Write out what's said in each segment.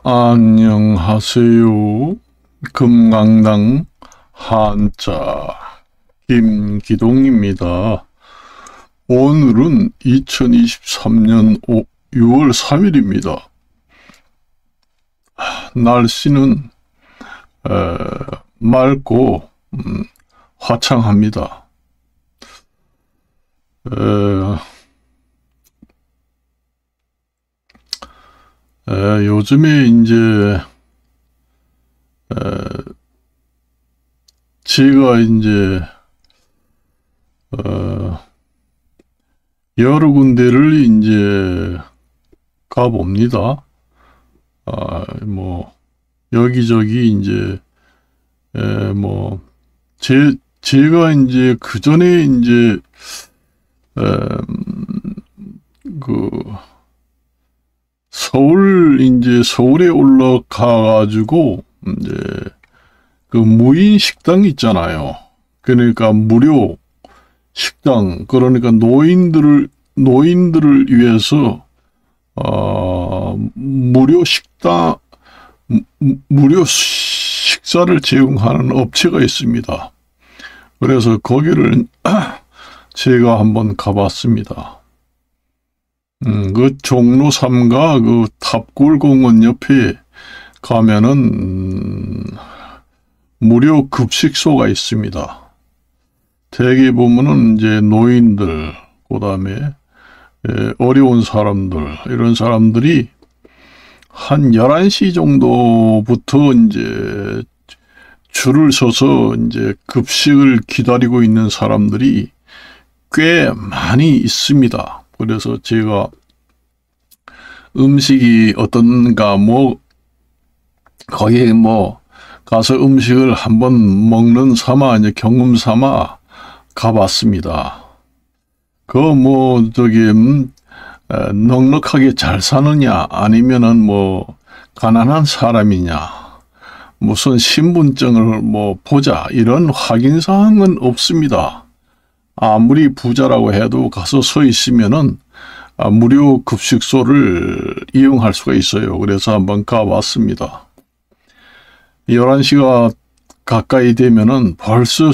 안녕하세요. 금강당 한자 김기동입니다. 오늘은 2023년 6월 3일입니다. 날씨는 맑고 화창합니다. 요즘에 이제 제가 이제 여러 군데를 이제 가봅니다. 뭐 여기저기 이제 제가 이제 그 전에 이제 서울에 올라가 가지고 이제 그 무인 식당 있잖아요. 그러니까 무료 식당, 그러니까 노인들을 위해서 무료 식사를 제공하는 업체가 있습니다. 그래서 거기를 제가 한번 가봤습니다. 그 종로 3가 그 탑골공원 옆에 가면은 무료 급식소가 있습니다. 대개 보면은 이제 노인들, 그 다음에 어려운 사람들, 이런 사람들이 한 11시 정도부터 이제 줄을 서서 이제 급식을 기다리고 있는 사람들이 꽤 많이 있습니다. 그래서 제가 음식이 어떤가 거기에 가서 음식을 한번 먹는 삼아 이제 경험 삼아 가봤습니다. 넉넉하게 잘 사느냐 아니면은 가난한 사람이냐, 무슨 신분증을 보자, 이런 확인 사항은 없습니다. 아무리 부자라고 해도 가서 서 있으면은 무료 급식소를 이용할 수가 있어요. 그래서 한번 가봤습니다. 11시가 가까이 되면은 벌써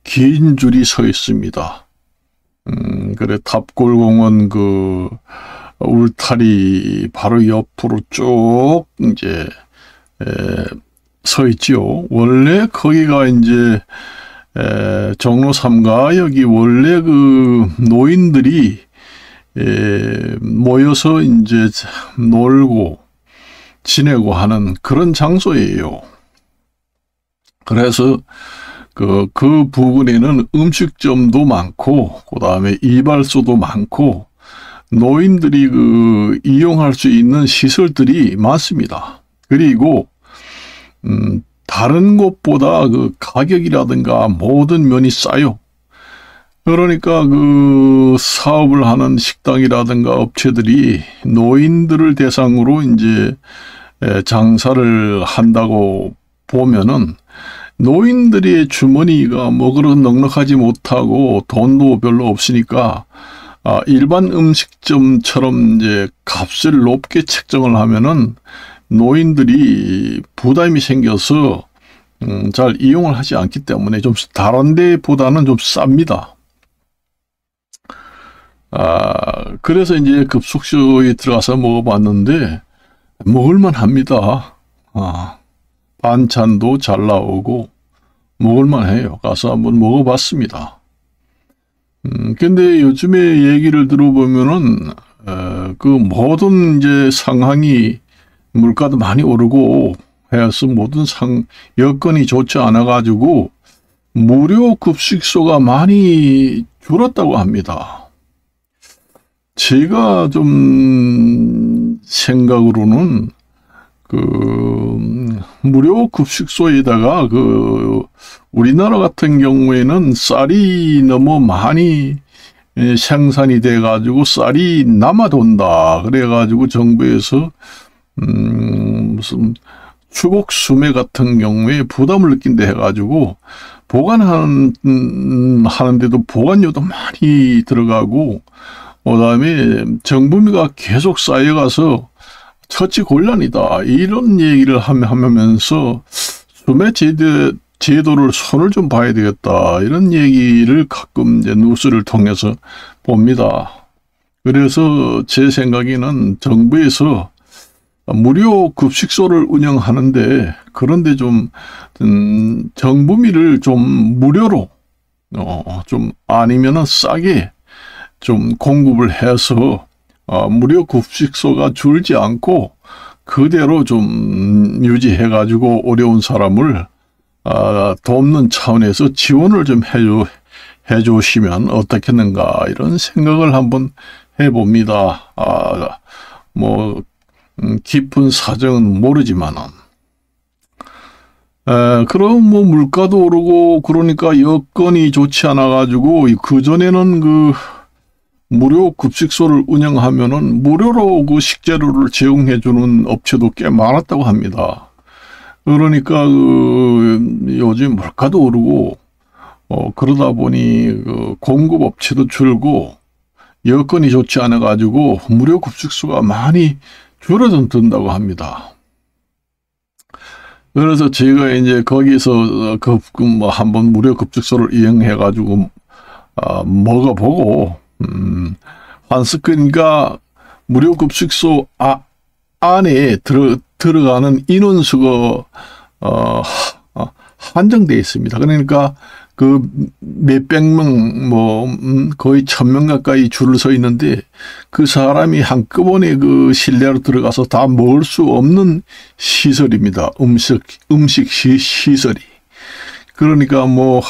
긴 줄이 서 있습니다. 그래, 탑골공원 그 울타리 바로 옆으로 쭉 이제 서 있지요. 원래 거기가 이제 종로 3가 여기 원래 그 노인들이 모여서 이제 놀고 지내고 하는 그런 장소예요. 그래서 그 부근에는 음식점도 많고, 그 다음에 이발소도 많고, 노인들이 이용할 수 있는 시설들이 많습니다. 그리고 다른 곳보다 그 가격이라든가 모든 면이 싸요. 그러니까 그 사업을 하는 식당이라든가 업체들이 노인들을 대상으로 이제 장사를 한다고 보면은 노인들의 주머니가 그런 넉넉하지 못하고 돈도 별로 없으니까 일반 음식점처럼 이제 값을 높게 책정을 하면은 노인들이 부담이 생겨서 잘 이용을 하지 않기 때문에 좀 다른 데보다는 좀 쌉니다. 그래서 이제 급식소에 들어가서 먹어봤는데 먹을만 합니다. 반찬도 잘 나오고 먹을만 해요. 가서 한번 먹어봤습니다. 근데 요즘에 얘기를 들어보면은 그 모든 이제 상황이 물가도 많이 오르고 해서 모든 여건이 좋지 않아 가지고 무료 급식소가 많이 줄었다고 합니다. 제가 좀 생각으로는 무료 급식소에다가 우리나라 같은 경우에는 쌀이 너무 많이 생산이 돼 가지고 쌀이 남아돈다 그래 가지고 정부에서 무슨 추곡 수매 같은 경우에 부담을 느낀다 해가지고 보관하는데도 보관료도 많이 들어가고, 그다음에 정부비가 계속 쌓여가서 처치곤란이다. 이런 얘기를 하면서 수매 제도를 손을 좀 봐야 되겠다. 이런 얘기를 가끔 이제 뉴스를 통해서 봅니다. 그래서 제 생각에는 정부에서 무료 급식소를 운영하는데 그런데 좀 정부미를 좀 무료로 좀 아니면은 싸게 좀 공급을 해서 무료 급식소가 줄지 않고 그대로 좀 유지해 가지고 어려운 사람을 돕는 차원에서 지원을 좀 해주시면 어떻겠는가 이런 생각을 한번 해봅니다. 뭐 깊은 사정은 모르지만은 그럼 뭐 물가도 오르고 그러니까 여건이 좋지 않아 가지고 그 전에는 그 무료 급식소를 운영하면은 무료로 그 식재료를 제공해 주는 업체도 꽤 많았다고 합니다. 그러니까 요즘 물가도 오르고 그러다 보니 그 공급 업체도 줄고 여건이 좋지 않아 가지고 무료 급식소가 많이 줄어든다고 합니다. 그래서 제가 이제 거기서 뭐 한번 무료 급식소를 이용해 가지고 먹어보고 그러니까 무료 급식소 안에 들어가는 인원수가 한정되어 있습니다. 그러니까 그 몇백 명, 거의 1000명 가까이 줄을 서 있는데 그 사람이 한꺼번에 그 실내로 들어가서 다 먹을 수 없는 시설입니다. 음식 시설이. 그러니까 뭐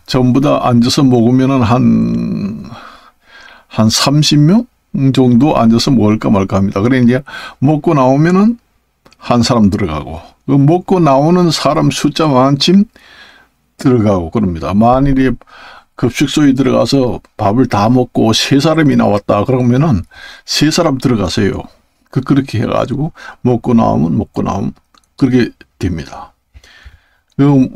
전부 다 앉아서 먹으면은 한 30명 정도 앉아서 먹을까 말까 합니다. 그래 이제 먹고 나오면은 한 사람 들어가고 그 먹고 나오는 사람 숫자 만큼 들어가고 그럽니다. 만일에 급식소에 들어가서 밥을 다 먹고 세 사람이 나왔다 그러면은 세 사람 들어가세요. 그렇게 해가지고 먹고 나오면 그렇게 됩니다. 그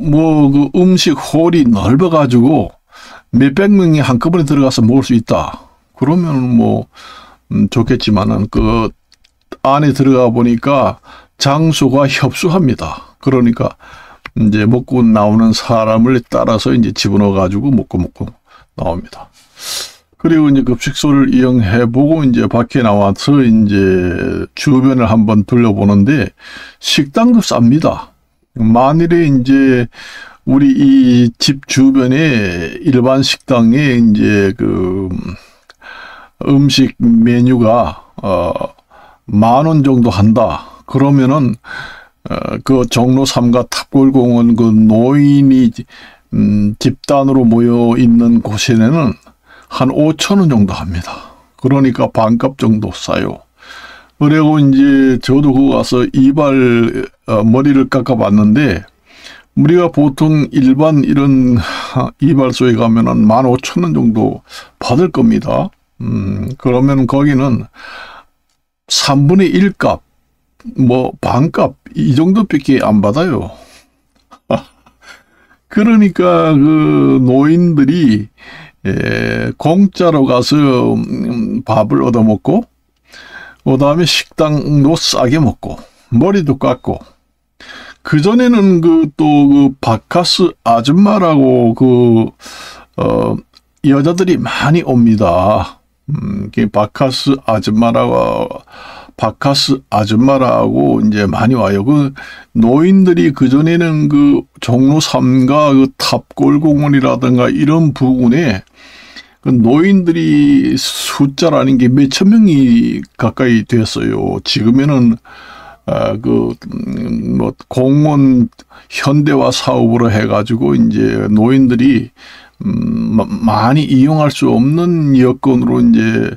음식 홀이 넓어가지고 몇백 명이 한꺼번에 들어가서 먹을 수 있다. 그러면 좋겠지만은 그 안에 들어가 보니까 장소가 협소합니다. 그러니까 이제 먹고 나오는 사람을 따라서 이제 집어넣어 가지고 먹고 나옵니다. 그리고 이제 급식소를 이용해 보고 이제 밖에 나와서 이제 주변을 한번 둘러보는데 식당도 쌉니다. 만일에 이제 우리 이 집 주변에 일반 식당에 이제 그 음식 메뉴가 10,000원 정도 한다. 그러면은 그 종로 3가 탑골공원 그 노인이 집단으로 모여 있는 곳에는 한 5,000원 정도 합니다. 그러니까 반값 정도 싸요. 그리고 이제 저도 그거 가서 머리를 깎아봤는데 우리가 보통 일반 이런 이발소에 가면은 15,000원 정도 받을 겁니다. 그러면 거기는 3분의 1값, 반값, 이 정도밖에 안 받아요. 그러니까 그 노인들이 공짜로 가서 밥을 얻어먹고, 그 다음에 식당도 싸게 먹고, 머리도 깎고, 그전에는 그 바카스 아줌마라고 여자들이 많이 옵니다. 바카스 아줌마라고 이제 많이 와요. 그 노인들이 그전에는 그 종로 3가 그 탑골공원이라든가 이런 부근에 그 노인들이 숫자라는 게 몇천 명이 가까이 됐어요. 지금에는 공원 현대화 사업으로 해가지고 이제 노인들이 많이 이용할 수 없는 여건으로 이제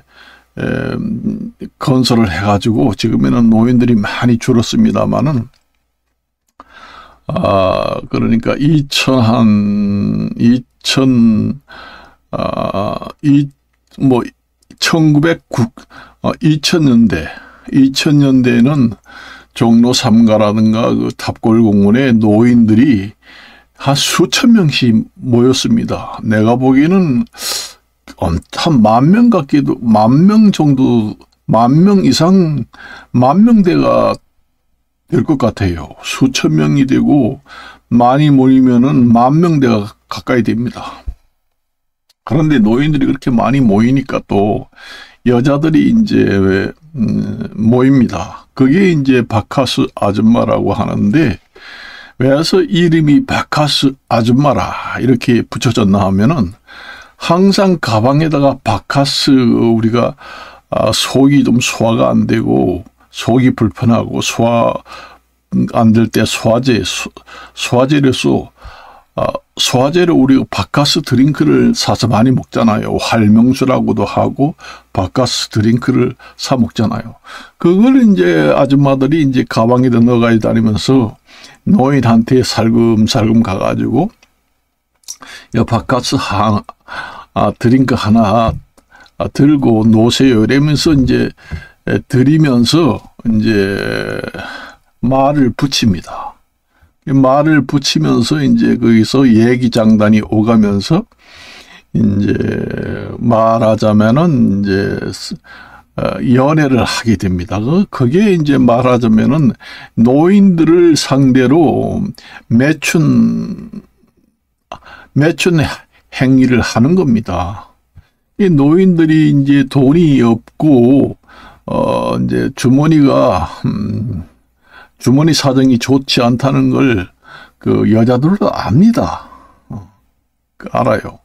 건설을 해가지고 지금에는 노인들이 많이 줄었습니다만은 그러니까 2000년대에는 종로 3가라든가 그 탑골공원에 노인들이 한 수천 명씩 모였습니다. 내가 보기에는 한 10,000명 정도 만 명 이상, 만 명대가 될 것 같아요. 수천 명이 되고 많이 모이면은 만 명대가 가까이 됩니다. 그런데 노인들이 그렇게 많이 모이니까 또 여자들이 이제 모입니다. 그게 이제 바카스 아줌마라고 하는데, 왜서 이름이 바카스 아줌마라 이렇게 붙여졌나 하면은, 항상 가방에다가 바카스, 우리가 속이 좀 소화가 안 되고 속이 불편하고 소화 안 될 때 소화제를 우리가 바카스 드링크를 사서 많이 먹잖아요. 활명수라고도 하고 바카스 드링크를 사 먹잖아요. 그걸 이제 아줌마들이 이제 가방에다 넣어가지고 다니면서 노인한테 살금살금 가가지고 이 바카스 드링크 하나 들고 노세요 이러면서 이제 드리면서 이제 말을 붙입니다. 말을 붙이면서 이제 거기서 얘기장단이 오가면서 이제 말하자면은 이제 연애를 하게 됩니다. 그게 이제 말하자면은 노인들을 상대로 매춘 행위를 하는 겁니다. 이 노인들이 이제 돈이 없고 이제 주머니 사정이 좋지 않다는 걸 그 여자들도 압니다. 알아요.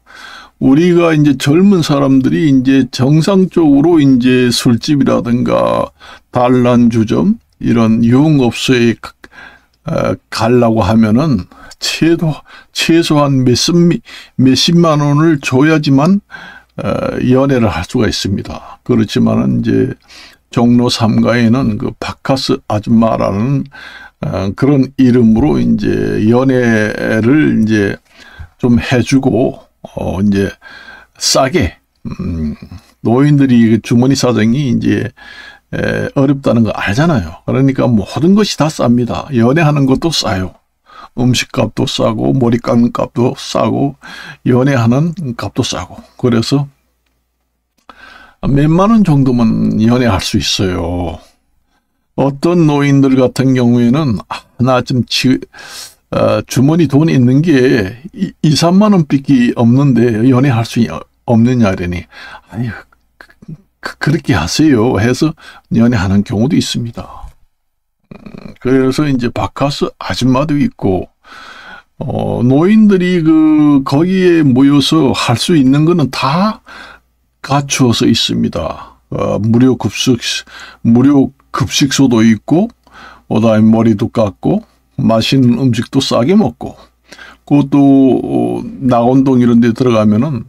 우리가 이제 젊은 사람들이 이제 정상적으로 이제 술집이라든가 단란주점 이런 유흥업소에 가려고 하면은 최소한 몇십만 원을 줘야지만 연애를 할 수가 있습니다. 그렇지만은 이제 종로 3가에는 그 바카스 아줌마라는 그런 이름으로 이제 연애를 이제 좀 해주고 이제 싸게 노인들이 주머니 사정이 이제 어렵다는 거 알잖아요. 그러니까 모든 것이 다 쌉니다. 연애하는 것도 싸요. 음식값도 싸고 머리 깎는 값도 싸고 연애하는 값도 싸고 그래서 몇만 원 정도면 연애할 수 있어요. 어떤 노인들 같은 경우에는 나 좀 주머니 돈이 있는 게 2, 3만 원밖에 없는데 연애할 수 없느냐 이러니 아니 그렇게 하세요 해서 연애하는 경우도 있습니다. 그래서 이제 바카스 아줌마도 있고 노인들이 거기에 모여서 할 수 있는 거는 다 갖추어서 있습니다. 무료 급식소도 있고, 그다음에 머리도 깎고, 맛있는 음식도 싸게 먹고, 그것도 낙원동 이런 데 들어가면은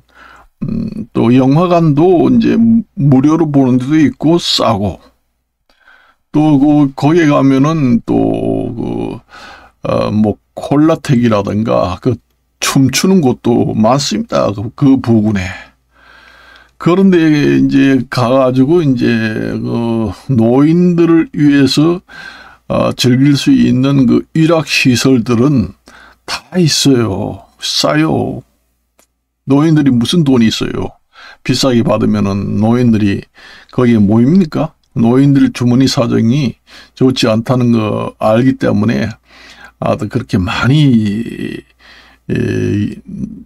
또 영화관도 이제 무료로 보는 데도 있고 싸고, 또 거기에 가면은 또 뭐 콜라텍이라든가 춤추는 곳도 많습니다. 그 부근에. 그런데 이제 가가지고 이제 노인들을 위해서 즐길 수 있는 일학 시설들은 다 있어요. 싸요. 노인들이 무슨 돈이 있어요. 비싸게 받으면은 노인들이 거기에 모입니까? 노인들 주머니 사정이 좋지 않다는 거 알기 때문에 그렇게 많이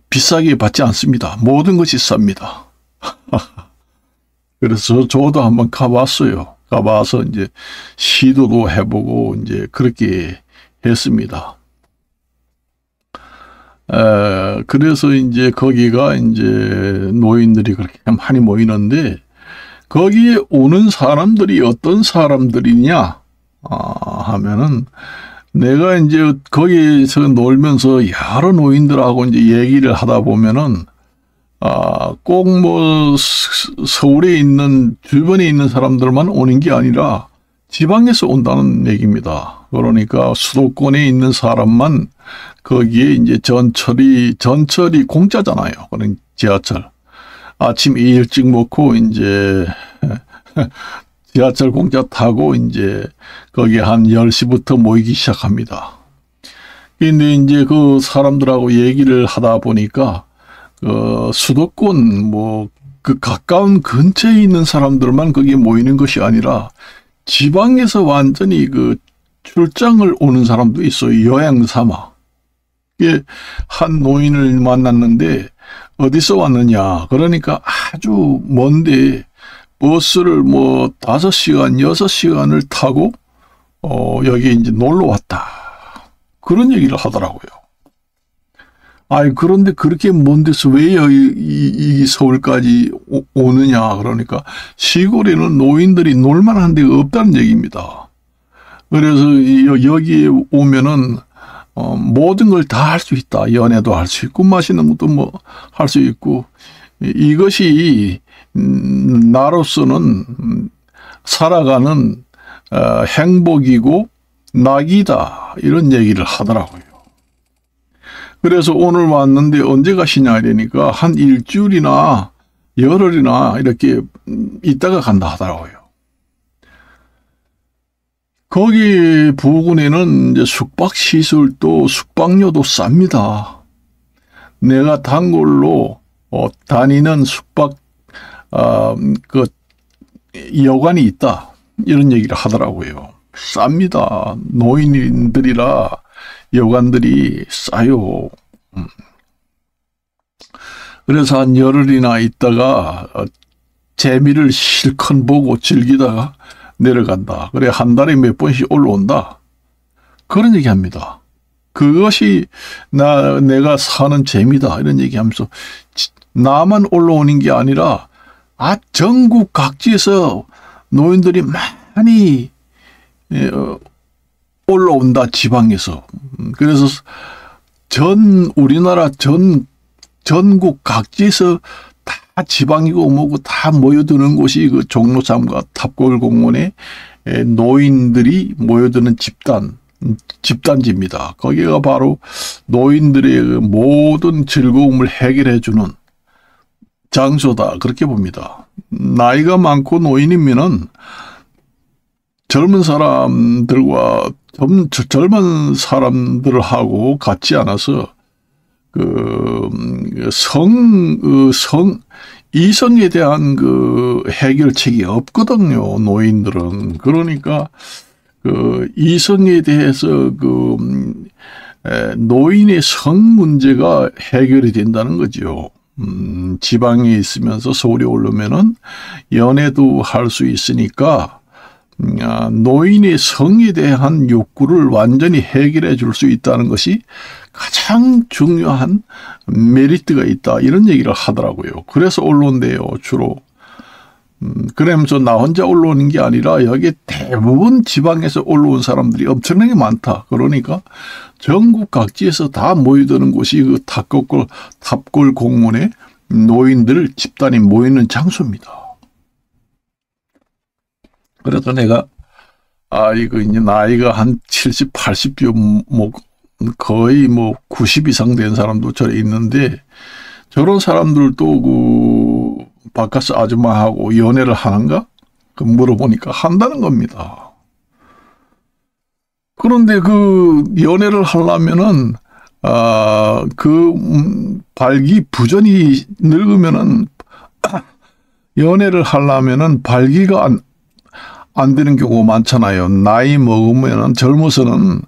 비싸게 받지 않습니다. 모든 것이 쌉니다. 그래서 저도 한번 가봤어요. 가봐서 이제 시도도 해보고 이제 그렇게 했습니다. 그래서 이제 거기가 이제 노인들이 그렇게 많이 모이는데 거기에 오는 사람들이 어떤 사람들이냐 하면은 내가 이제 거기에서 놀면서 여러 노인들하고 이제 얘기를 하다 보면은 꼭 뭐 서울에 있는 주변에 있는 사람들만 오는 게 아니라 지방에서 온다는 얘기입니다. 그러니까 수도권에 있는 사람만 거기에 이제 전철이 공짜잖아요. 그런 지하철. 아침 일찍 먹고 이제 지하철 공짜 타고 이제 거기 한 10시부터 모이기 시작합니다. 근데 이제 그 사람들하고 얘기를 하다 보니까 수도권 뭐 그 가까운 근처에 있는 사람들만 거기에 모이는 것이 아니라 지방에서 완전히 그 출장을 오는 사람도 있어요. 여행 삼아. 이게 한 노인을 만났는데 어디서 왔느냐. 그러니까 아주 먼데 버스를 뭐 5시간, 6시간을 타고 여기 이제 놀러 왔다. 그런 얘기를 하더라고요. 아이, 그런데 그렇게 먼 데서 왜 이 서울까지 오느냐. 그러니까 시골에는 노인들이 놀만한 데가 없다는 얘기입니다. 그래서 여기에 오면은 모든 걸 다 할 수 있다. 연애도 할 수 있고 맛있는 것도 뭐 할 수 있고 이것이 나로서는 살아가는 행복이고 낙이다. 이런 얘기를 하더라고요. 그래서 오늘 왔는데 언제 가시냐 이러니까 한 일주일이나 열흘이나 이렇게 있다가 간다 하더라고요. 거기 부근에는 이제 숙박시설도 숙박료도 쌉니다. 내가 단골로 다니는 숙박 그 여관이 있다. 이런 얘기를 하더라고요. 쌉니다. 노인들이라 여관들이 싸요. 그래서 한 열흘이나 있다가 재미를 실컷 보고 즐기다가 내려간다. 그래 한 달에 몇 번씩 올라온다. 그런 얘기합니다. 그것이 내가 사는 재미다. 이런 얘기하면서 나만 올라오는 게 아니라 전국 각지에서 노인들이 많이 올라온다. 지방에서. 그래서 우리나라 전국 각지에서 다 지방이고 뭐고 다 모여드는 곳이 그 종로삼과 탑골공원에 노인들이 모여드는 집단지입니다. 거기가 바로 노인들의 모든 즐거움을 해결해주는 장소다. 그렇게 봅니다. 나이가 많고 노인이면은 젊은 사람들과 젊은 사람들하고 같지 않아서 이성에 대한 해결책이 없거든요. 노인들은. 그러니까 이성에 대해서 노인의 성 문제가 해결이 된다는 거죠. 지방에 있으면서 서울에 오려면은 연애도 할 수 있으니까 노인의 성에 대한 욕구를 완전히 해결해 줄 수 있다는 것이 가장 중요한 메리트가 있다. 이런 얘기를 하더라고요. 그래서 올라온대요. 주로. 그러면서 나 혼자 올라오는 게 아니라 여기 대부분 지방에서 올라온 사람들이 엄청나게 많다. 그러니까 전국 각지에서 다 모여드는 곳이 그 탑골 공원에 노인들 집단이 모이는 장소입니다. 그래서 내가 이거 이제 나이가 한 70, 80여 거의 90 이상 된 사람도 저래 있는데 저런 사람들도 바카스 아줌마하고 연애를 하는가? 물어보니까 한다는 겁니다. 그런데 연애를 하려면은 발기부전이 늙으면은 연애를 하려면은 발기가 안 되는 경우가 많잖아요. 나이 먹으면은 젊어서는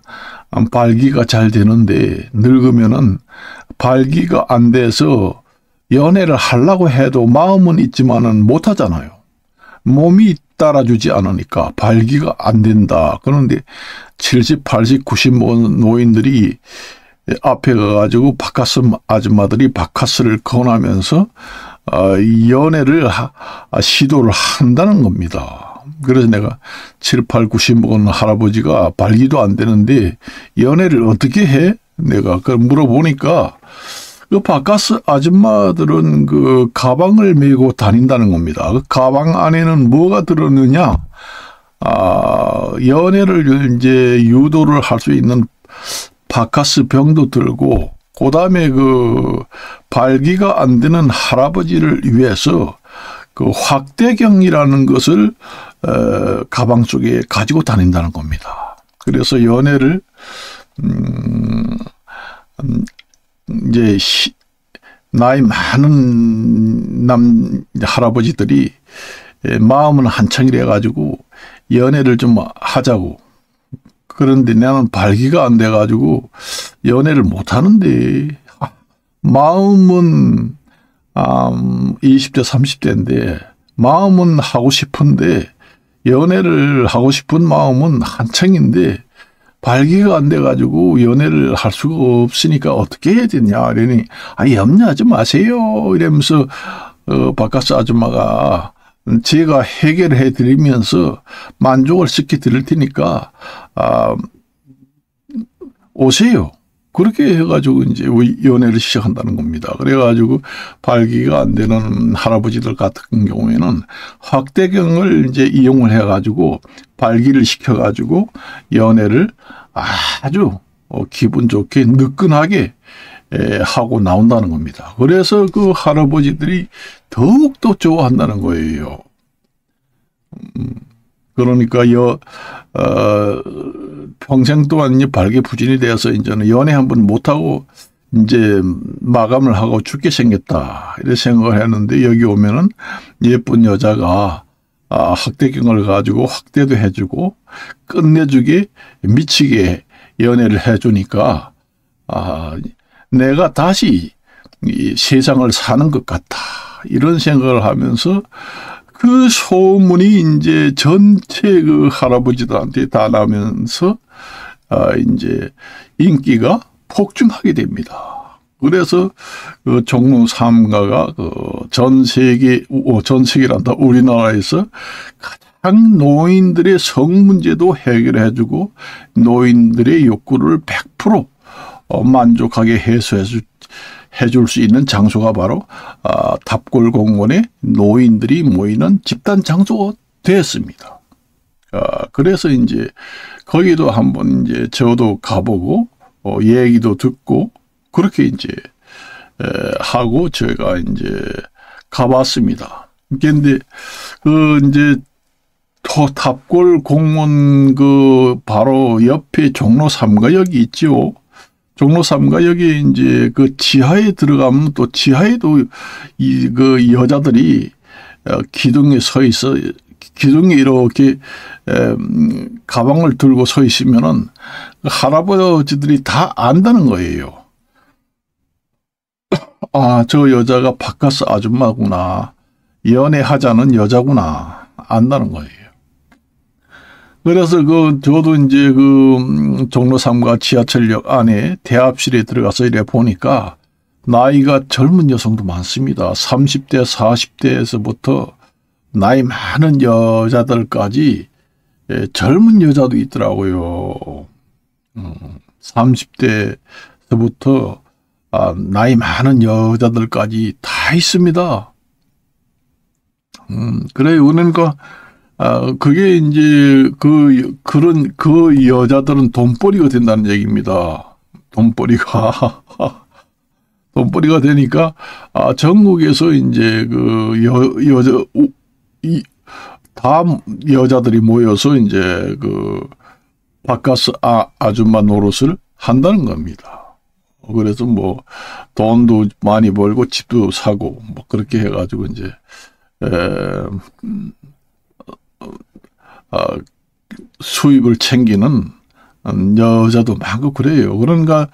발기가 잘 되는데 늙으면은 발기가 안 돼서 연애를 하려고 해도 마음은 있지만은 못 하잖아요. 몸이 따라주지 않으니까 발기가 안 된다. 그런데 70, 80, 90 노인들이 앞에 가가지고 바카스 아줌마들이 바카스를 권하면서 연애를 시도를 한다는 겁니다. 그래서 내가 7, 8, 90 먹은 할아버지가 발기도 안 되는데 연애를 어떻게 해? 내가 그걸 물어보니까 바카스 아줌마들은 가방을 메고 다닌다는 겁니다. 가방 안에는 뭐가 들었느냐? 연애를 이제 유도를 할 수 있는 바카스 병도 들고, 그 다음에 발기가 안 되는 할아버지를 위해서 확대경이라는 것을 가방 속에 가지고 다닌다는 겁니다. 그래서 연애를 이제 나이 많은 할아버지들이 마음은 한창이래 가지고 연애를 좀 하자고. 그런데 나는 발기가 안 돼 가지고 연애를 못 하는데, 마음은 20대 30대인데 마음은 하고 싶은데, 연애를 하고 싶은 마음은 한창인데 발기가 안 돼 가지고 연애를 할 수가 없으니까 어떻게 해야 되냐 이러니, 염려하지 마세요 이러면서 바카스 아줌마가 제가 해결해 드리면서 만족을 시켜 드릴 테니까 오세요. 그렇게 해가지고 이제 연애를 시작한다는 겁니다. 그래가지고 발기가 안 되는 할아버지들 같은 경우에는 확대경을 이제 이용을 해가지고 발기를 시켜가지고 연애를 아주 기분 좋게 느끈하게 하고 나온다는 겁니다. 그래서 그 할아버지들이 더욱더 좋아한다는 거예요. 그러니까 평생 동안 이제 발기부전이 되어서 이제는 연애 한번 못하고 이제 마감을 하고 죽게 생겼다 이렇게 생각을 했는데, 여기 오면은 예쁜 여자가 확대경을 가지고 확대도 해주고 끝내주게 미치게 연애를 해주니까 내가 다시 이 세상을 사는 것 같다 이런 생각을 하면서 그 소문이 이제 전체 그 할아버지들한테 다 나면서 이제 인기가 폭증하게 됩니다. 그래서 그 종로 3가가 전 세계란다, 우리나라에서 가장 노인들의 성 문제도 해결해주고 노인들의 욕구를 100% 만족하게 해줄 수 있는 장소가 바로 답골공원에 노인들이 모이는 집단 장소가 되었습니다. 그래서 이제 거기도 한번 이제 저도 가보고 얘기도 듣고 그렇게 이제 하고 제가 이제 가봤습니다. 그런데 이제 답골공원 바로 옆에 종로 3가역이 있죠. 종로 3가역에 이제 그 지하에 들어가면 또 지하에도 그 여자들이 기둥에 서 있어, 기둥에 이렇게 가방을 들고 서 있으면은 할아버지들이 다 안다는 거예요. 저 여자가 바카스 아줌마구나, 연애하자는 여자구나, 안다는 거예요. 그래서 저도 이제 종로 3가 지하철역 안에 대합실에 들어가서 이래 보니까 나이가 젊은 여성도 많습니다. 30대, 40대에서부터 나이 많은 여자들까지 젊은 여자도 있더라고요. 30대에서부터 나이 많은 여자들까지 다 있습니다. 그래요. 그러니까 그게 이제 그런 여자들은 돈벌이가 된다는 얘기입니다. 돈벌이가 되니까 전국에서 이제 다 여자들이 모여서 이제 바카스 아줌마 노릇을 한다는 겁니다. 그래서 뭐 돈도 많이 벌고 집도 사고 뭐 그렇게 해가지고 이제 수입을 챙기는 여자도 많고 그래요. 그러니까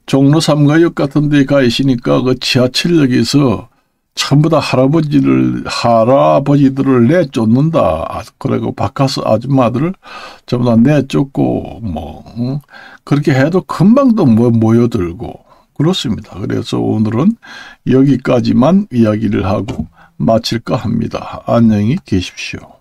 종로 3가역 같은 데 가 있으니까 그 지하철역에서 전부 다 할아버지들을 내쫓는다. 그리고 바카스 아줌마들을 전부 다 내쫓고 뭐 그렇게 해도 금방 또 모여들고 그렇습니다. 그래서 오늘은 여기까지만 이야기를 하고 마칠까 합니다. 안녕히 계십시오.